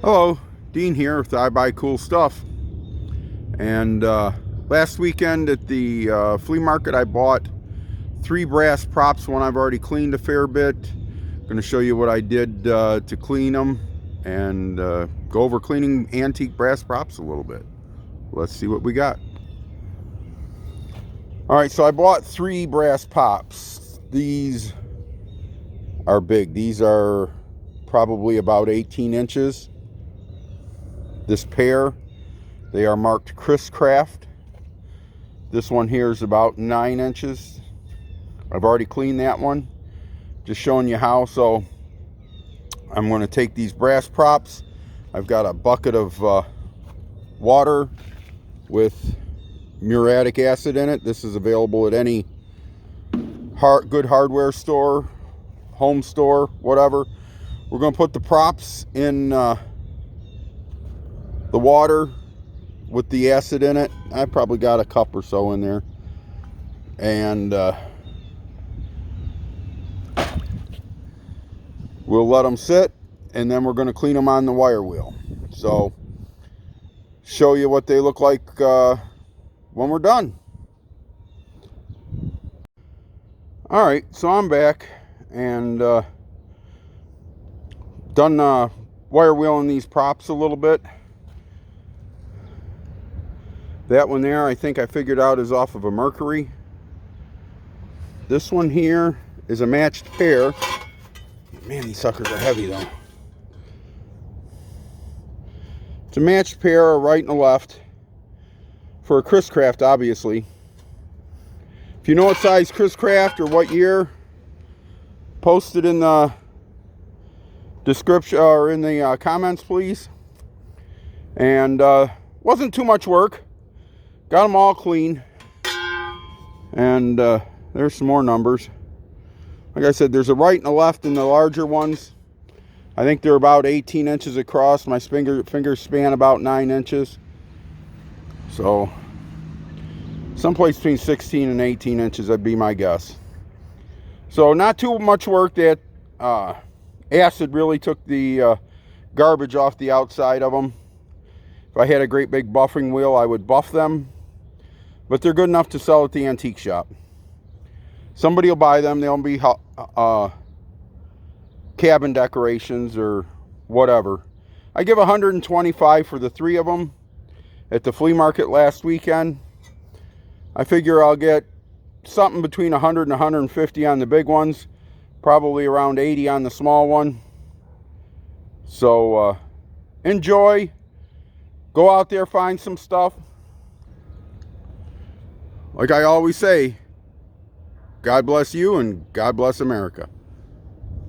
Hello, Dean here with I Buy Cool Stuff. And last weekend at the flea market, I bought 3 brass props. One I've already cleaned a fair bit. I'm going to show you what I did to clean them and go over cleaning antique brass props a little bit. Let's see what we got. All right, so I bought 3 brass pops. These are big. These are probably about 18 inches. This pair, they are marked Chris Craft. This one here is about 9 inches. I've already cleaned that one. Just showing you how. So I'm going to take these brass props. I've got a bucket of water with muriatic acid in it. This is available at any good hardware store, home store, whatever. We're going to put the props in the water with the acid in it. I probably got a cup or so in there. And we'll let them sit, and then we're going to clean them on the wire wheel. So, show you what they look like when we're done. Alright, so I'm back and done wire wheeling these props a little bit. That one there, I think I figured out, is off of a Mercury. This one here is a matched pair. Man, these suckers are heavy though. It's a matched pair, a right and a left, for a Chris Craft, obviously. If you know what size Chris Craft or what year, post it in the description or in the comments, please. And wasn't too much work. Got them all clean. And there's some more numbers. Like I said, there's a right and a left in the larger ones. I think they're about 18 inches across. My fingers span about 9 inches. So, someplace between 16 and 18 inches, that'd be my guess. So, not too much work. That acid really took the garbage off the outside of them. If I had a great big buffing wheel, I would buff them. But they're good enough to sell at the antique shop. Somebody will buy them. They'll be cabin decorations or whatever. I give $125 for the 3 of them at the flea market last weekend. I figure I'll get something between $100 and $150 on the big ones. Probably around $80 on the small one. So enjoy. Go out there, find some stuff. Like I always say, God bless you and God bless America.